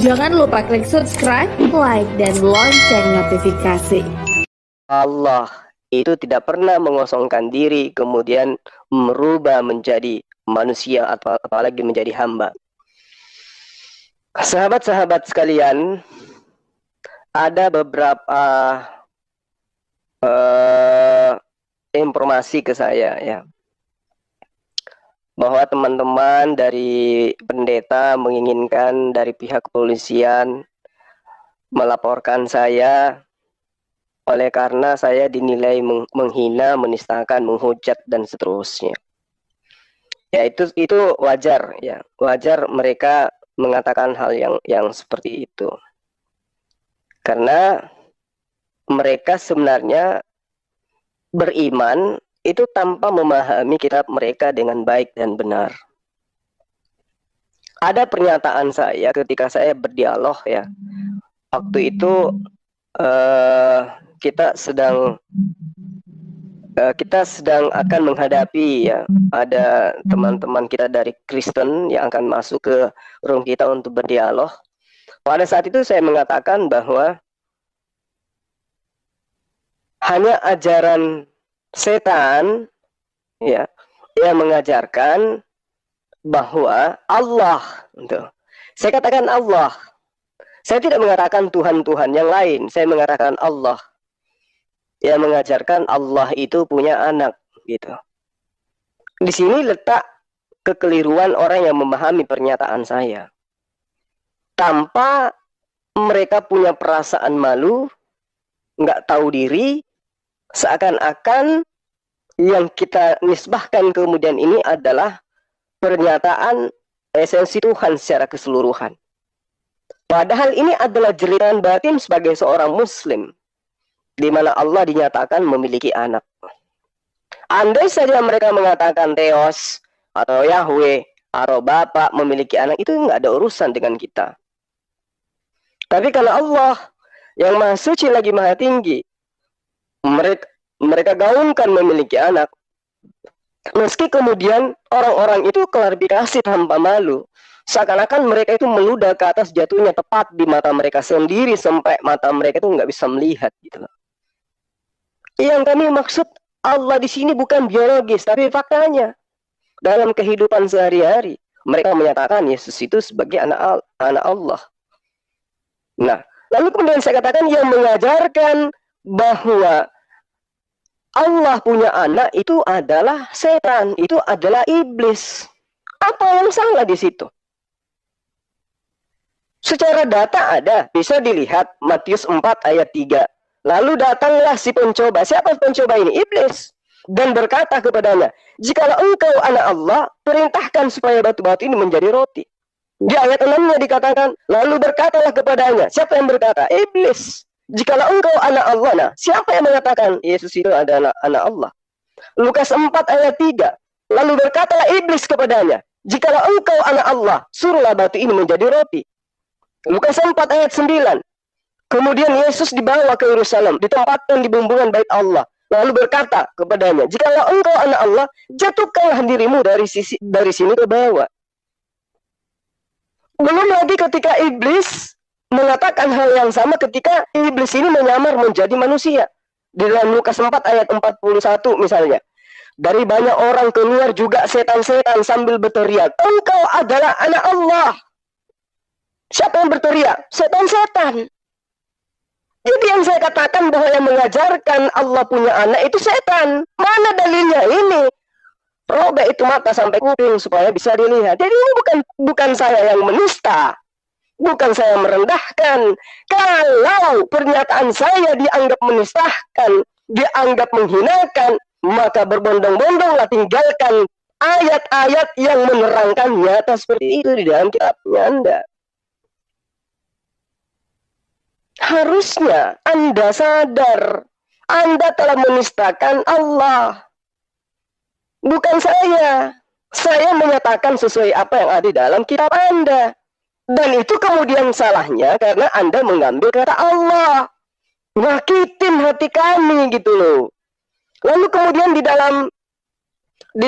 Jangan lupa klik subscribe, like, dan lonceng notifikasi. Allah itu tidak pernah mengosongkan diri kemudian merubah menjadi manusia atau apalagi menjadi hamba. Sahabat-sahabat sekalian, ada beberapa informasi ke saya ya, bahwa teman-teman dari pendeta menginginkan dari pihak kepolisian melaporkan saya oleh karena saya dinilai menghina, menistakan, menghujat dan seterusnya. Ya itu wajar ya, wajar mereka mengatakan hal yang seperti itu. Karena mereka sebenarnya beriman itu tanpa memahami kitab mereka dengan baik dan benar. Ada pernyataan saya ketika saya berdialog ya. Waktu itu kita sedang akan menghadapi ya, ada teman-teman kita dari Kristen yang akan masuk ke room kita untuk berdialog. Pada saat itu saya mengatakan bahwa hanya ajaran setan ya yang mengajarkan bahwa Allah, saya katakan Allah. Saya tidak mengatakan Tuhan-Tuhan yang lain, saya mengatakan Allah. Yang mengajarkan Allah itu punya anak gitu. Di sini letak kekeliruan orang yang memahami pernyataan saya. Tanpa mereka punya perasaan malu, nggak tahu diri, seakan-akan yang kita nisbahkan kemudian ini adalah pernyataan esensi Tuhan secara keseluruhan. Padahal ini adalah jeritan batin sebagai seorang muslim, di mana Allah dinyatakan memiliki anak. Andai saja mereka mengatakan Theos atau Yahweh atau Bapa memiliki anak, itu nggak ada urusan dengan kita. Tapi kalau Allah yang Maha Suci lagi Maha Tinggi, mereka gaungkan memiliki anak, meski kemudian orang-orang itu klarifikasi tanpa malu, seakan-akan mereka itu meludah ke atas, jatuhnya tepat di mata mereka sendiri sampai mata mereka itu nggak bisa melihat gitu loh. Yang kami maksud Allah di sini bukan biologis, tapi faktanya dalam kehidupan sehari-hari mereka menyatakan Yesus itu sebagai anak Allah. Nah, lalu kemudian saya katakan yang mengajarkan bahwa Allah punya anak itu adalah setan, itu adalah iblis. Apa yang salah di situ? Secara data ada, bisa dilihat Matius 4 ayat 3. Lalu datanglah si pencoba. Siapa pencoba ini? Iblis. Dan berkata kepadanya, jikalau engkau anak Allah, perintahkan supaya batu-batu ini menjadi roti. Di ayat 6-nya dikatakan, lalu berkatalah kepadanya. Siapa yang berkata? Iblis. Jikalau engkau anak Allah, nah siapa yang mengatakan Yesus itu adalah anak Allah? Lukas 4 ayat 3. Lalu berkatalah iblis kepadanya, jikalau engkau anak Allah, suruhlah batu ini menjadi roti. Lukas 4 ayat 9. Kemudian Yesus dibawa ke Yerusalem, ditempatkan di bumbungan bait Allah. Lalu berkata kepadanya, jikalau engkau anak Allah, jatuhkanlah dirimu dari sini ke bawah. Belum lagi ketika iblis mengatakan hal yang sama ketika iblis ini menyamar menjadi manusia. Di dalam Lukas 4 ayat 41 misalnya. Dari banyak orang keluar juga setan-setan sambil berteriak, engkau adalah anak Allah. Siapa yang berteriak? Setan-setan. Jadi yang saya katakan bahwa yang mengajarkan Allah punya anak itu setan. Mana dalilnya ini? Robek itu mata sampai kuping supaya bisa dilihat. Jadi ini bukan saya yang menista. Bukan saya merendahkan. Kalau pernyataan saya dianggap menistahkan, dianggap menghinakan, maka berbondong-bondonglah tinggalkan ayat-ayat yang menerangkan nyata seperti itu di dalam kitabnya Anda. Harusnya Anda sadar, Anda telah menistakan Allah. Bukan saya. Saya menyatakan sesuai apa yang ada di dalam kitab Anda. Dan itu kemudian salahnya karena Anda mengambil kata Allah. Ngakitin hati kami gitu loh. Lalu kemudian di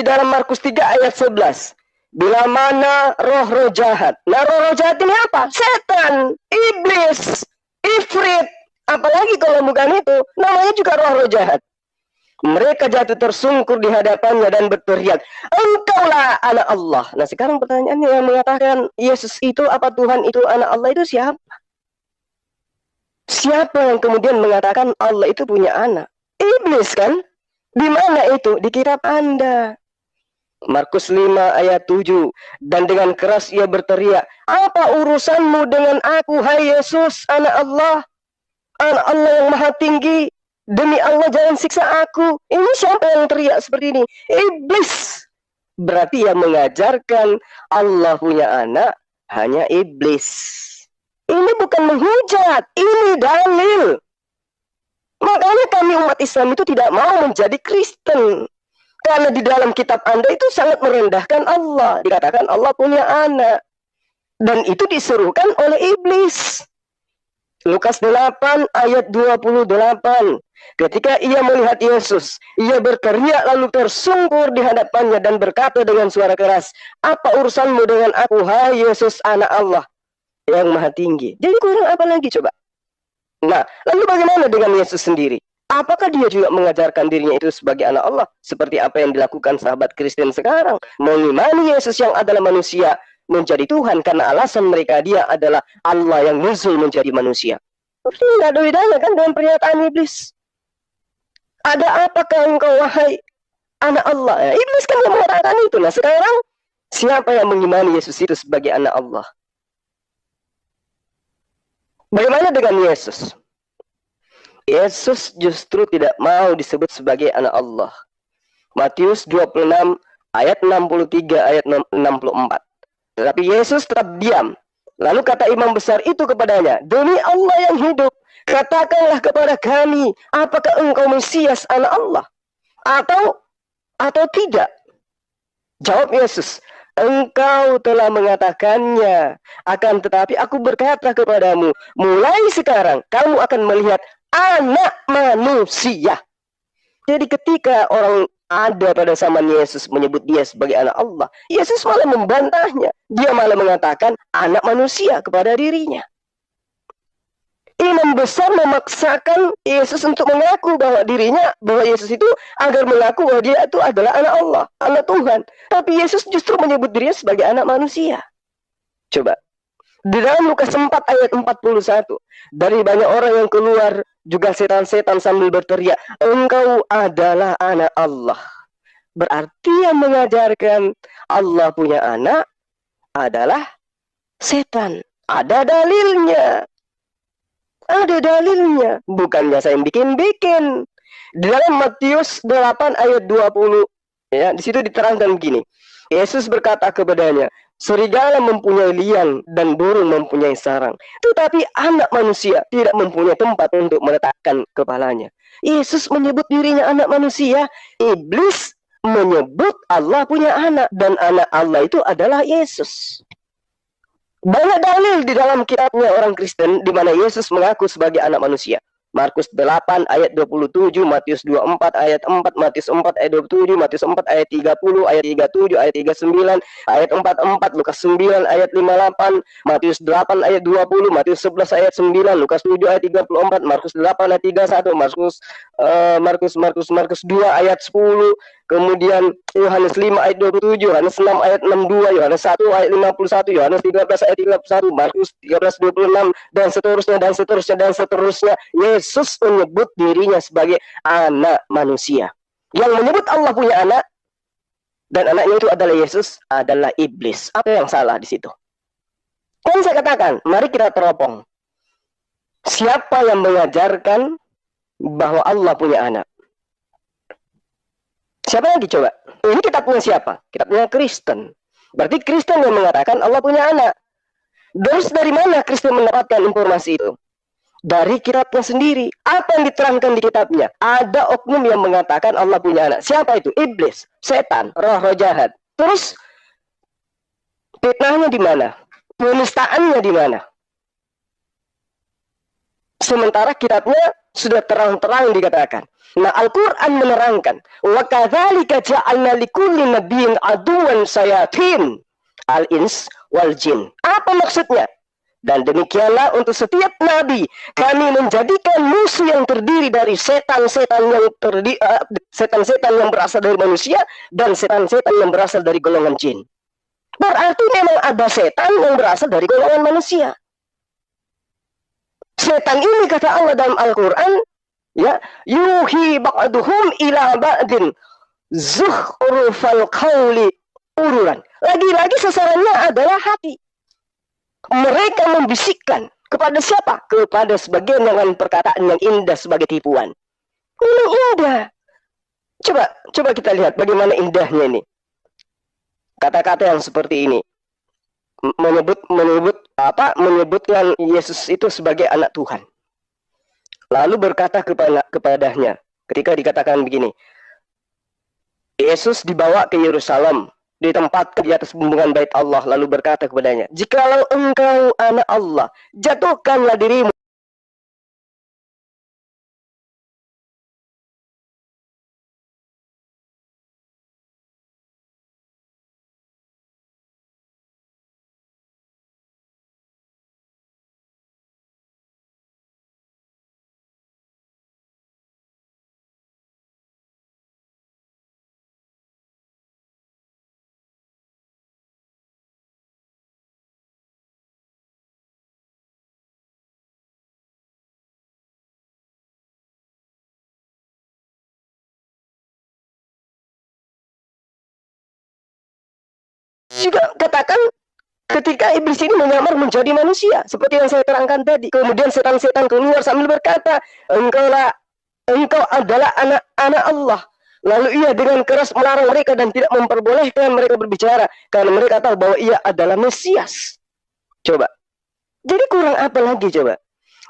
dalam Markus 3 ayat 11. Bila mana roh-roh jahat. Nah, roh-roh jahat ini apa? Setan, iblis, ifrit. Apalagi kalau bukan itu, namanya juga roh-roh jahat. Mereka jatuh tersungkur di hadapannya dan berteriak, "Engkaulah anak Allah." Nah, sekarang pertanyaannya, yang mengatakan Yesus itu apa, Tuhan itu anak Allah itu siapa? Siapa yang kemudian mengatakan Allah itu punya anak? Iblis kan? Di mana itu? Di kitab Anda. Markus 5 ayat 7. Dan dengan keras ia berteriak, "Apa urusanmu dengan aku, hai Yesus, anak Allah? Anak Allah yang maha tinggi. Demi Allah jangan siksa aku." Ini siapa yang teriak seperti ini? Iblis. Berarti yang mengajarkan Allah punya anak hanya iblis. Ini bukan menghujat, ini dalil. Makanya kami umat Islam itu tidak mau menjadi Kristen. Karena di dalam kitab Anda itu sangat merendahkan Allah. Dikatakan Allah punya anak. Dan itu disuruhkan oleh iblis. Lukas 8 ayat 28. Ketika ia melihat Yesus, ia berteriak lalu tersungkur di hadapannya dan berkata dengan suara keras, "Apa urusanmu dengan aku, hai Yesus, anak Allah yang maha tinggi?" Jadi kurang apa lagi coba? Nah, lalu bagaimana dengan Yesus sendiri? Apakah dia juga mengajarkan dirinya itu sebagai anak Allah? Seperti apa yang dilakukan sahabat Kristen sekarang. Mengimani Yesus yang adalah manusia menjadi Tuhan karena alasan mereka dia adalah Allah yang nuzul menjadi manusia. Tidak ada bedanya kan dengan pernyataan iblis. Ada apakah engkau, wahai anak Allah? Ya, iblis kan yang mengatakan itu. Nah, sekarang siapa yang mengimani Yesus itu sebagai anak Allah? Bagaimana dengan Yesus? Yesus justru tidak mau disebut sebagai anak Allah. Matius 26 ayat 63 ayat 64. Tetapi Yesus tetap diam. Lalu kata imam besar itu kepadanya, "Demi Allah yang hidup, katakanlah kepada kami, apakah engkau Mesias anak Allah? Atau tidak?" Jawab Yesus, "Engkau telah mengatakannya. Akan tetapi aku berkata kepadamu, mulai sekarang kamu akan melihat Anak Manusia." Jadi ketika orang ada pada zaman Yesus menyebut dia sebagai anak Allah, Yesus malah membantahnya. Dia malah mengatakan anak manusia kepada dirinya. Imam besar memaksakan Yesus untuk mengaku bahwa Yesus itu agar mengaku bahwa dia itu adalah anak Allah, anak Tuhan. Tapi Yesus justru menyebut dirinya sebagai anak manusia. Coba. Di dalam Lukas 4 ayat 41, dari banyak orang yang keluar juga setan-setan sambil berteriak, "Engkau adalah anak Allah." Berarti yang mengajarkan Allah punya anak adalah setan. Ada dalilnya. Ada dalilnya. Bukannya saya yang bikin-bikin. Di dalam Matius 8 ayat 20, ya, di situ diterangkan begini. Yesus berkata kepadanya, "Serigala mempunyai liang dan burung mempunyai sarang, tetapi anak manusia tidak mempunyai tempat untuk meletakkan kepalanya." Yesus menyebut dirinya anak manusia. Iblis menyebut Allah punya anak, dan anak Allah itu adalah Yesus. Banyak dalil di dalam kitabnya orang Kristen di mana Yesus mengaku sebagai anak manusia. Markus 8 ayat 27, Matius 24 ayat 4, Matius 4 ayat 27, Matius 4 ayat 30, ayat 37, ayat 39, ayat 44, Lukas 9 ayat 58, Matius 8 ayat 20, Matius 11 ayat 9, Lukas 7 ayat 34, Markus 8 ayat 31, Markus 2 ayat 10, kemudian Yohanes 5 ayat 27, Yohanes 6 ayat 62, Yohanes 1 ayat 51, Yohanes 13 ayat 31, Markus 13:26, dan seterusnya, dan seterusnya, dan seterusnya. Yesus menyebut dirinya sebagai anak manusia. Yang menyebut Allah punya anak, dan anaknya itu adalah Yesus, adalah iblis. Apa yang salah di situ? Kan saya katakan, mari kita teropong. Siapa yang mengajarkan bahwa Allah punya anak? Siapa lagi coba? Ini kitabnya siapa? Kitabnya Kristen. Berarti Kristen yang mengatakan Allah punya anak. Terus dari mana Kristen mendapatkan informasi itu? Dari kitabnya sendiri. Apa yang diterangkan di kitabnya? Ada oknum yang mengatakan Allah punya anak. Siapa itu? Iblis, setan, roh-roh jahat. Terus fitnahnya di mana? Penistaannya di mana? Sementara kitabnya Sudah terang-terang dikatakan. Nah, Al-Quran menerangkan. Wa kadzalika ja'alna likulli nabiyyin aduwan sayatin al-ins wal jin. Apa maksudnya? Dan demikianlah untuk setiap nabi kami menjadikan musuh yang terdiri dari setan-setan yang berasal dari manusia dan setan-setan yang berasal dari golongan jin. Berarti memang ada setan yang berasal dari golongan manusia. Setan ini kata Allah dalam Al-Quran, ya, yuhi ba'duhum ila ba'din zukhrufal qawli ururan. Lagi-lagi sasarannya adalah hati. Mereka membisikkan kepada siapa? Kepada sebagian dengan perkataan yang indah sebagai tipuan. Ini indah. Coba kita lihat bagaimana indahnya ini. Kata-kata yang seperti ini menyebutkan Yesus itu sebagai anak Tuhan. Lalu berkata kepadanya ketika dikatakan begini, Yesus dibawa ke Yerusalem, ditempatkan di atas bumbungan bait Allah, lalu berkata kepadanya, jikalau engkau anak Allah, jatuhkanlah dirimu. Juga katakan ketika iblis ini menyamar menjadi manusia, seperti yang saya terangkan tadi. Kemudian setan-setan keluar sambil berkata, engkau adalah anak-anak Allah. Lalu ia dengan keras melarang mereka dan tidak memperbolehkan mereka berbicara, karena mereka tahu bahwa ia adalah Mesias. Coba. Jadi kurang apa lagi coba?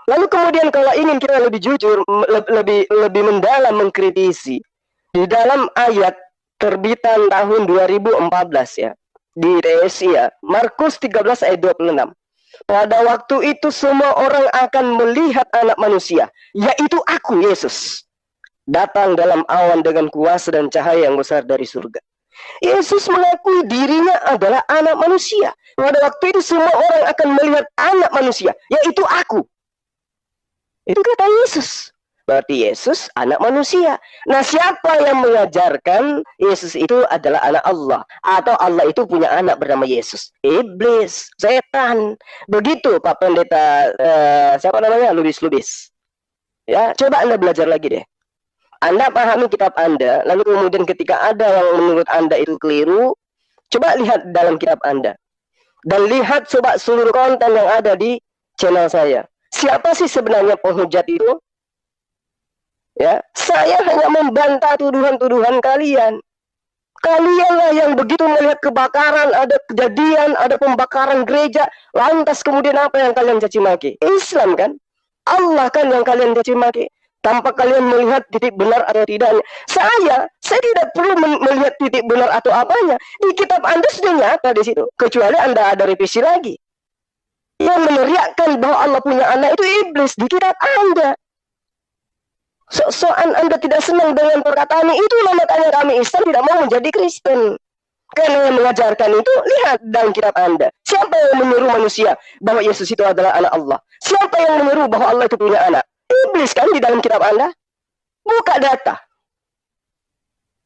Lalu kemudian kalau ingin kita lebih jujur, lebih mendalam mengkritisi, di dalam ayat terbitan tahun 2014 ya, di TSI ya, Markus 13 ayat 26. Pada waktu itu semua orang akan melihat anak manusia, yaitu aku, Yesus, datang dalam awan dengan kuasa dan cahaya yang besar dari surga. Yesus mengakui dirinya adalah anak manusia. Pada waktu itu semua orang akan melihat anak manusia, yaitu aku. Itu kata Yesus. Berarti Yesus anak manusia. Nah, siapa yang mengajarkan Yesus itu adalah anak Allah? Atau Allah itu punya anak bernama Yesus? Iblis, setan. Begitu Pak Pendeta, siapa namanya? Lubis. Ya, coba Anda belajar lagi deh. Anda pahami kitab Anda, lalu kemudian ketika ada yang menurut Anda itu keliru, coba lihat dalam kitab Anda. Dan lihat coba seluruh konten yang ada di channel saya. Siapa sih sebenarnya penghujat itu? Ya, saya hanya membantah tuduhan-tuduhan kalian. Kalianlah yang begitu melihat kebakaran, ada kejadian, ada pembakaran gereja, lantas kemudian apa yang kalian caci maki? Islam kan? Allah kan yang kalian caci maki. Tanpa kalian melihat titik benar atau tidaknya. Saya tidak perlu melihat titik benar atau apanya. Di kitab Anda sudah nyata di situ. Kecuali Anda ada revisi lagi. Yang meneriakkan bahwa Allah punya anak itu iblis di kitab Anda. Soal Anda tidak senang dengan perkataan itulah makanya kami Islam tidak mau menjadi Kristen. Karena yang mengajarkan itu, lihat dalam kitab Anda. Siapa yang menyuruh manusia bahwa Yesus itu adalah anak Allah? Siapa yang menyuruh bahwa Allah itu punya anak? Iblis kan di dalam kitab Anda. Buka data.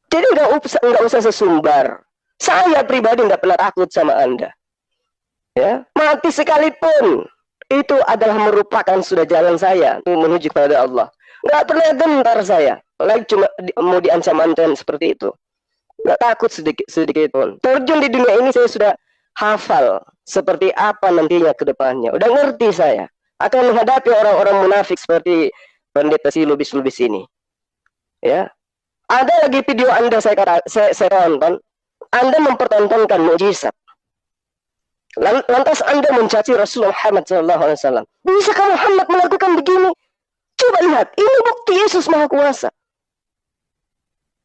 Jadi nggak usah sesumbar. Saya pribadi nggak pernah takut sama Anda. Ya, mati sekalipun itu adalah merupakan sudah jalan saya untuk menuju kepada Allah. Nggak pernah gentar saya. Lagi cuma mau diancam-ancam seperti itu. Nggak takut sedikit pun. Terjun di dunia ini saya sudah hafal seperti apa nantinya ke depannya. Udah ngerti saya. Akan menghadapi orang-orang munafik seperti pendeta si lubis-lubis ini. Ya. Ada lagi video Anda saya tonton. Anda mempertontonkan mukjizat. Lantas Anda mencaci Rasulullah Muhammad SAW. Bisakah Muhammad melakukan begini? Coba lihat, ini bukti Yesus Maha Kuasa.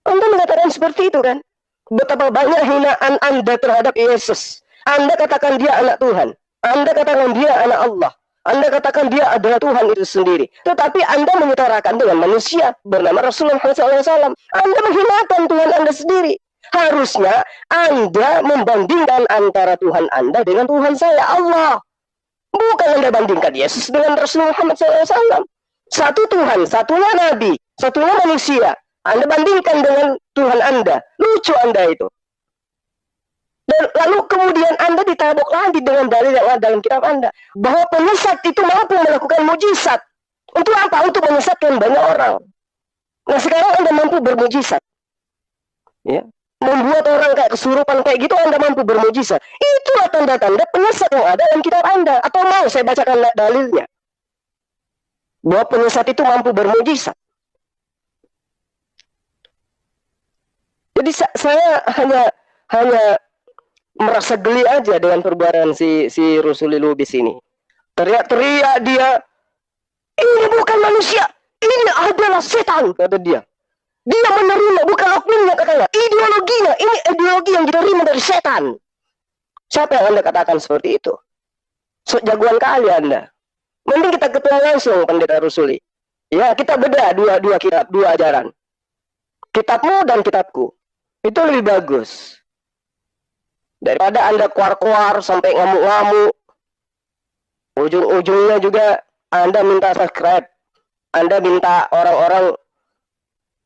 Anda mengatakan seperti itu kan? Betapa banyak hinaan Anda terhadap Yesus. Anda katakan dia anak Tuhan. Anda katakan dia anak Allah. Anda katakan dia adalah Tuhan itu sendiri. Tetapi Anda menyetarakan dengan manusia bernama Rasulullah SAW. Anda menghinakan Tuhan Anda sendiri. Harusnya Anda membandingkan antara Tuhan Anda dengan Tuhan saya, Allah. Bukan Anda bandingkan Yesus dengan Rasulullah SAW. Satu Tuhan, satunya Nabi, satunya manusia. Anda bandingkan dengan Tuhan Anda. Lucu Anda itu. Dan lalu kemudian Anda ditabok lagi dengan dalil yang ada dalam kitab Anda. Bahwa penyesat itu mampu melakukan mujizat. Untuk apa? Untuk menyesatkan banyak orang. Nah sekarang Anda mampu bermujizat. Ya. Membuat orang kayak kesurupan kayak gitu Anda mampu bermujizat. Itulah tanda-tanda penyesat yang ada dalam kitab Anda. Atau mau saya bacakan dalilnya. Bahwa penyesat itu mampu bermujizat. Jadi saya hanya merasa geli aja dengan perbuatan si Rusuli Lubis ini. Teriak-teriak dia, ini bukan manusia, ini adalah setan, kata dia. Dia menerima, bukan oknumnya katanya, ideologinya, ini ideologi yang diterima dari setan. Siapa yang Anda katakan seperti itu? Jagoan kali Anda. Mending kita ketemu langsung Pendeta Rusuli. Ya, kita beda dua kitab, dua ajaran. Kitabmu dan kitabku. Itu lebih bagus. Daripada Anda kuar-kuar sampai ngamuk-ngamuk. Ujung-ujungnya juga Anda minta subscribe. Anda minta orang-orang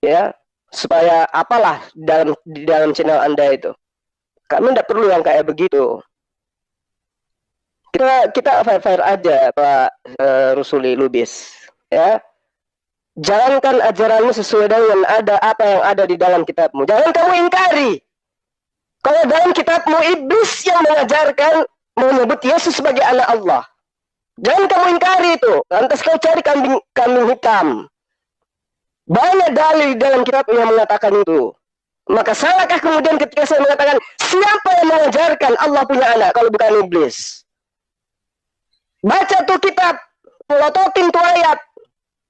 ya supaya apalah di dalam channel Anda itu. Kami tidak perlu yang kayak begitu. Kita fair-fair aja Pak Rusuli Lubis. Ya. Jalankan ajaranmu sesuai dengan apa yang ada di dalam kitabmu. Jangan kamu ingkari. Kalau dalam kitabmu iblis yang mengajarkan menyebut Yesus sebagai anak Allah. Jangan kamu ingkari itu. Lantas kau cari kambing hitam. Banyak dalil dalam kitab yang mengatakan itu. Maka salahkah kemudian ketika saya mengatakan siapa yang mengajarkan Allah punya anak kalau bukan iblis? Baca tuh kitab, pelototin tuh ayat.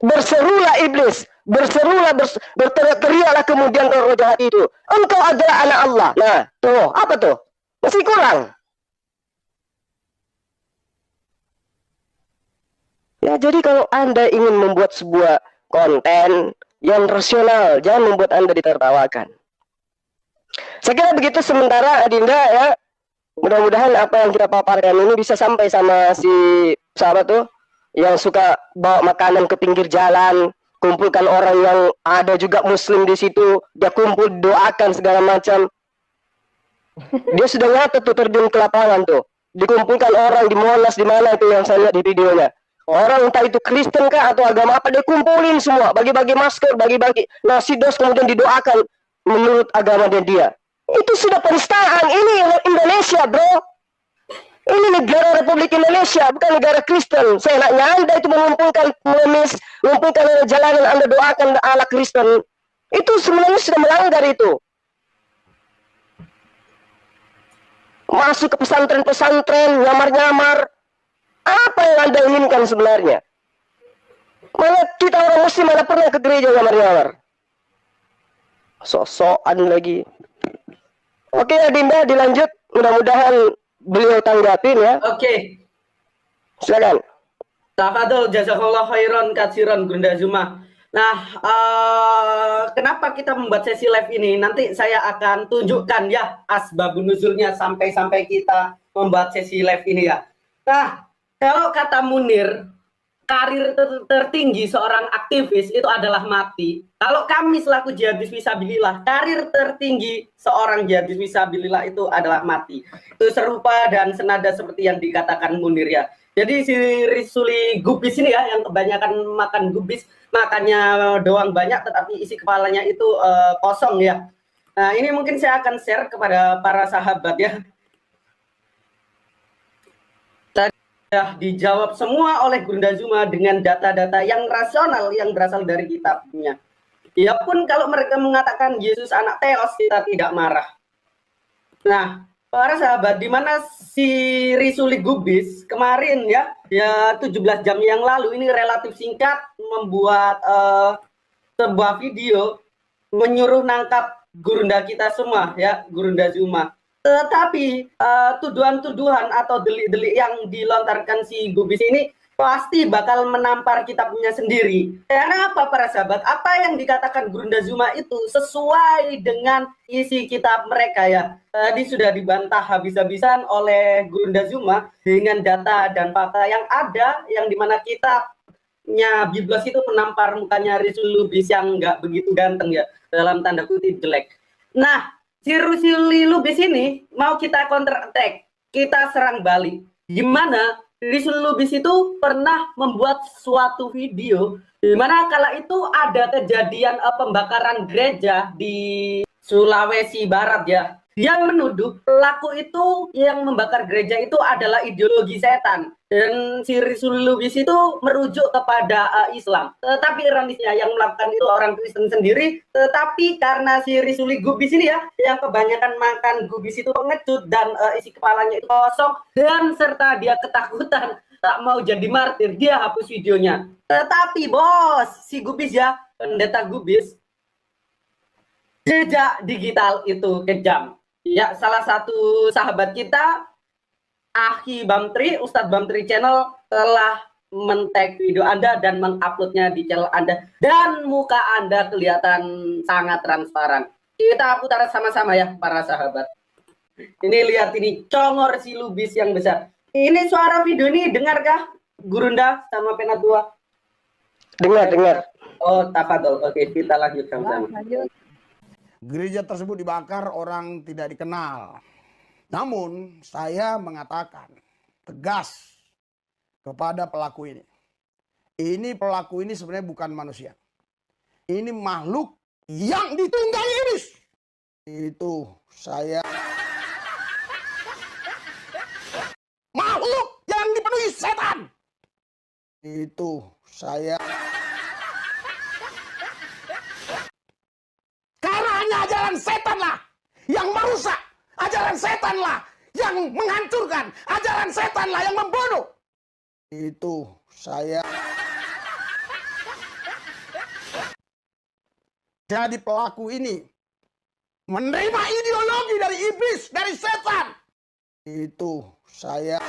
Berserulah iblis. Berteriaklah kemudian ke roh jahat itu, engkau adalah anak Allah. Nah, tuh, apa tuh? Masih kurang. Ya, jadi kalau Anda ingin membuat sebuah konten yang rasional, jangan membuat Anda ditertawakan. Saya kira begitu sementara, Adinda ya. Mudah-mudahan apa yang kita paparkan ini bisa sampai sama si sahabat tuh yang suka bawa makanan ke pinggir jalan. Kumpulkan orang yang ada juga muslim di situ, dia kumpul doakan segala macam. Dia sudah nyata tuh terjun ke lapangan tuh. Dikumpulkan orang di Monas di mana itu yang saya lihat di videonya. Orang entah itu Kristen kah atau agama apa dia kumpulin semua, bagi-bagi masker, bagi-bagi nasi dos kemudian didoakan menurut agama dia. Itu sudah penistaan. Ini Indonesia, bro. Ini negara Republik Indonesia, bukan negara Kristen. Seenaknya Anda itu mengumpulkan pengemis, mengumpulkan jalanan Anda doakan ala Kristen. Itu sebenarnya sudah melanggar itu. Masuk ke pesantren-pesantren, nyamar-nyamar. Apa yang Anda inginkan sebenarnya? Mana kita orang muslim mana pernah ke gereja nyamar-nyamar? Sok-sokan lagi. Oke, Adinda dilanjut. Mudah-mudahan beliau tanggapin ya. Oke. Silakan. Tafadhol jazakallah khairan katsiran Gunda Zuma. Nah, kenapa kita membuat sesi live ini? Nanti saya akan tunjukkan ya asbabun nuzulnya sampai kita membuat sesi live ini ya. Nah, kalau kata Munir, karir tertinggi seorang aktivis itu adalah mati. Kalau kami selaku jihadis fisabilillah, karir tertinggi seorang jihadis fisabilillah itu adalah mati. Itu serupa dan senada seperti yang dikatakan Munir ya. Jadi si Rusuli Gubis ini ya yang kebanyakan makan gubis, makannya doang banyak tetapi isi kepalanya itu kosong ya. Nah, ini mungkin saya akan share kepada para sahabat ya. Dijawab semua oleh Gunda Zuma dengan data-data yang rasional yang berasal dari kitabnya. Ya pun kalau mereka mengatakan Yesus anak Theos, kita tidak marah. Nah, para sahabat, di mana si Rusuli Gubis kemarin ya 17 jam yang lalu ini relatif singkat membuat sebuah video menyuruh nangkap gurunda kita semua ya, Gurunda Zuma. Tetapi tuduhan-tuduhan atau delik-delik yang dilontarkan si Gubis ini pasti bakal menampar kitabnya sendiri. Karena apa para sahabat? Apa yang dikatakan Gurunda Zuma itu sesuai dengan isi kitab mereka ya. Tadi sudah dibantah habis-habisan oleh Gurunda Zuma dengan data dan fakta yang ada, yang dimana kitabnya Biblos itu menampar mukanya Rasul Lubis yang nggak begitu ganteng ya, dalam tanda kutip jelek. Nah, si Rasul Lubis ini mau kita counter attack, kita serang balik. Gimana? Rizal Lubis itu pernah membuat suatu video di mana kala itu ada kejadian pembakaran gereja di Sulawesi Barat ya. Dia menuduh pelaku itu yang membakar gereja itu adalah ideologi setan. Dan si Rizal Lubis itu merujuk kepada Islam. Tetapi ironisnya yang melakukan itu orang Kristen sendiri. Tetapi karena si Rizal Lubis ini ya, yang kebanyakan makan gubis itu pengecut dan isi kepalanya itu kosong. Dan serta dia ketakutan tak mau jadi martir, dia hapus videonya. Tetapi bos, si gubis ya, pendeta gubis, jejak digital itu kejam. Ya, salah satu sahabat kita, Akhi Bamtri, Ustadz Bamtri Channel telah men-tag video Anda dan menguploadnya di channel Anda. Dan muka Anda kelihatan sangat transparan. Kita putar sama-sama ya, para sahabat. Ini lihat ini, congor si Lubis yang besar. Ini suara video ini, dengarkah Gurunda sama Penatua? Dengar. Oh, tafadol. Oke, kita lanjut sama-sama. Gereja tersebut dibakar orang tidak dikenal. Namun saya mengatakan tegas kepada pelaku ini. Ini pelaku ini sebenarnya bukan manusia. Ini makhluk yang ditunggangi iblis. Itu saya. Makhluk yang dipenuhi setan. Itu saya. Ajaran setanlah yang merusak, ajaran setanlah yang menghancurkan, ajaran setanlah yang membunuh. Itu saya. Jadi pelaku ini menerima ideologi dari iblis, dari setan. Itu saya.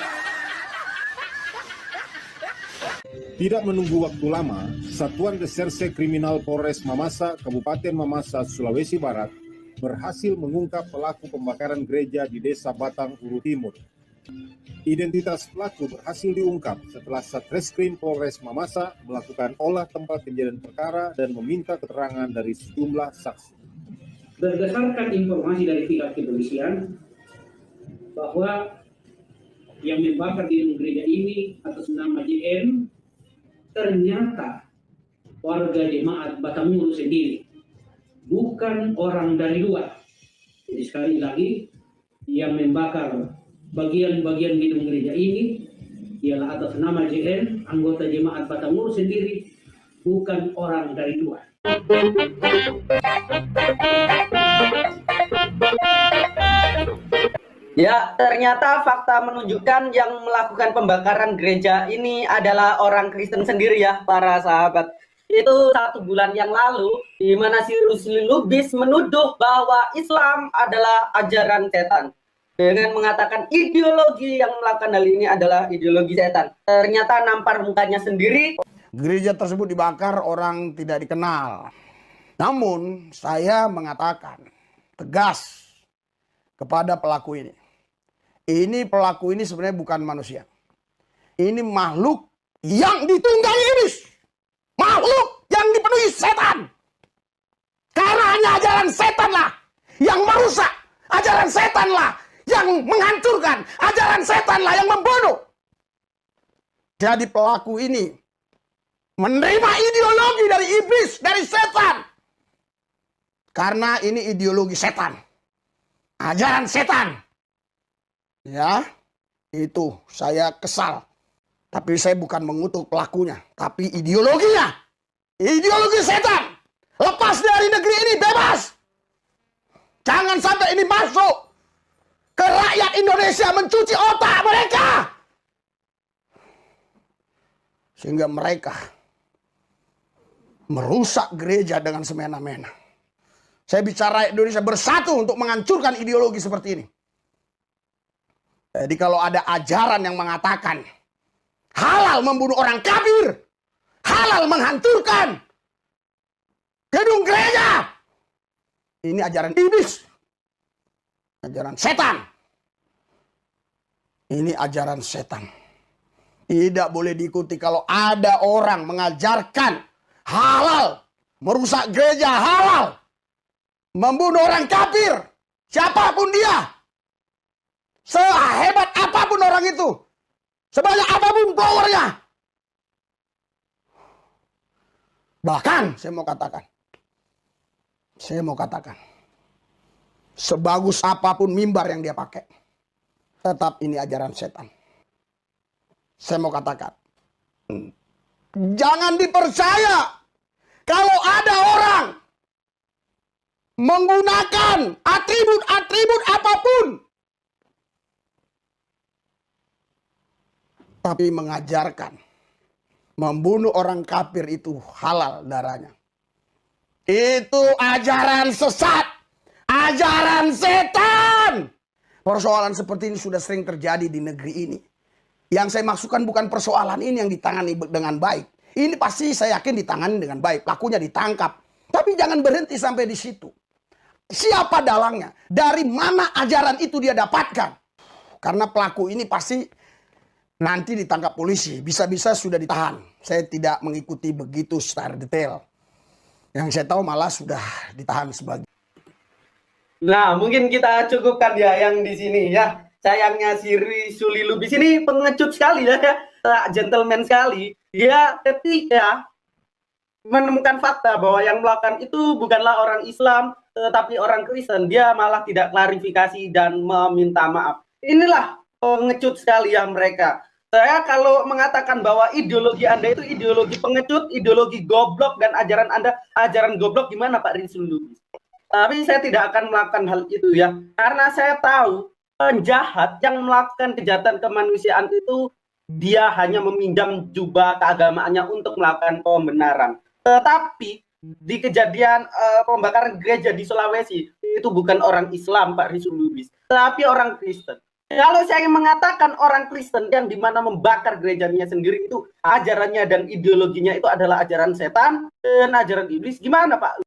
Tidak menunggu waktu lama, Satuan Reserse Kriminal Polres Mamasa, Kabupaten Mamasa, Sulawesi Barat, berhasil mengungkap pelaku pembakaran gereja di Desa Batang, Uru Timur. Identitas pelaku berhasil diungkap setelah Satreskrim Polres Mamasa melakukan olah tempat kejadian perkara dan meminta keterangan dari sejumlah saksi. Berdasarkan informasi dari pihak kepolisian bahwa yang membakar di gereja ini atas nama JM ternyata warga jemaat Batamuru sendiri, bukan orang dari luar. Jadi sekali lagi, yang membakar bagian-bagian gedung gereja ini ialah atas nama JN, anggota jemaat Batamuru sendiri, bukan orang dari luar. Ya, ternyata fakta menunjukkan yang melakukan pembakaran gereja ini adalah orang Kristen sendiri ya, para sahabat. Itu 1 bulan yang lalu, di mana si Rizal Lubis menuduh bahwa Islam adalah ajaran setan. Dengan mengatakan ideologi yang melakukan hal ini adalah ideologi setan. Ternyata nampar mukanya sendiri. Gereja tersebut dibakar orang tidak dikenal. Namun saya mengatakan tegas kepada pelaku ini. Ini pelaku ini sebenarnya bukan manusia. Ini makhluk yang ditunggangi iblis. Makhluk yang dipenuhi setan. Karena hanya ajaran setanlah yang merusak. Ajaran setanlah yang menghancurkan. Ajaran setanlah yang membunuh. Jadi pelaku ini menerima ideologi dari iblis, dari setan. Karena ini ideologi setan. Ajaran setan. Ya, itu saya kesal. Tapi saya bukan mengutuk pelakunya, tapi ideologinya. Ideologi setan. Lepas dari negeri ini bebas. Jangan sampai ini masuk ke rakyat Indonesia, mencuci otak mereka. Sehingga mereka merusak gereja dengan semena-mena. Saya bicara Indonesia bersatu untuk menghancurkan ideologi seperti ini. Jadi kalau ada ajaran yang mengatakan halal membunuh orang kafir, halal menghancurkan gedung gereja. Ini ajaran iblis, ajaran setan. Ini ajaran setan. Tidak boleh diikuti. Kalau ada orang mengajarkan halal, merusak gereja, halal, membunuh orang kafir, siapapun dia, sehebat apapun orang itu, sebanyak apapun powernya, bahkan saya mau katakan, sebagus apapun mimbar yang dia pakai, tetap ini ajaran setan. Saya mau katakan, jangan dipercaya kalau ada orang menggunakan atribut-atribut apapun, tapi mengajarkan membunuh orang kafir itu halal darahnya. Itu ajaran sesat, ajaran setan. Persoalan seperti ini sudah sering terjadi di negeri ini. Yang saya maksudkan bukan persoalan ini yang ditangani dengan baik. Ini pasti saya yakin ditangani dengan baik. Pelakunya ditangkap. Tapi jangan berhenti sampai di situ. Siapa dalangnya? Dari mana ajaran itu dia dapatkan? Karena pelaku ini pasti nanti ditangkap polisi. Bisa-bisa sudah ditahan. Saya tidak mengikuti begitu secara detail. Yang saya tahu malah sudah ditahan sebagai. Nah, mungkin kita cukupkan ya yang di sini ya. Sayangnya si Suli Lubis ini pengecut sekali ya, gentleman sekali. Dia ketika menemukan fakta bahwa yang melakukan itu bukanlah orang Islam, tetapi orang Kristen, dia malah tidak klarifikasi dan meminta maaf. Inilah pengecut sekali ya mereka. Saya kalau mengatakan bahwa ideologi Anda itu ideologi pengecut, ideologi goblok, dan ajaran Anda ajaran goblok, gimana Pak Suli Lubis? Tapi saya tidak akan melakukan hal itu ya, karena saya tahu penjahat yang melakukan kejahatan kemanusiaan itu dia hanya meminjam jubah keagamaannya untuk melakukan pembenaran. Tetapi di kejadian pembakaran gereja di Sulawesi itu bukan orang Islam Pak Suli Lubis, tapi orang Kristen. Kalau saya mengatakan orang Kristen yang dimana membakar gerejanya sendiri itu ajarannya dan ideologinya itu adalah ajaran setan dan ajaran iblis, gimana Pak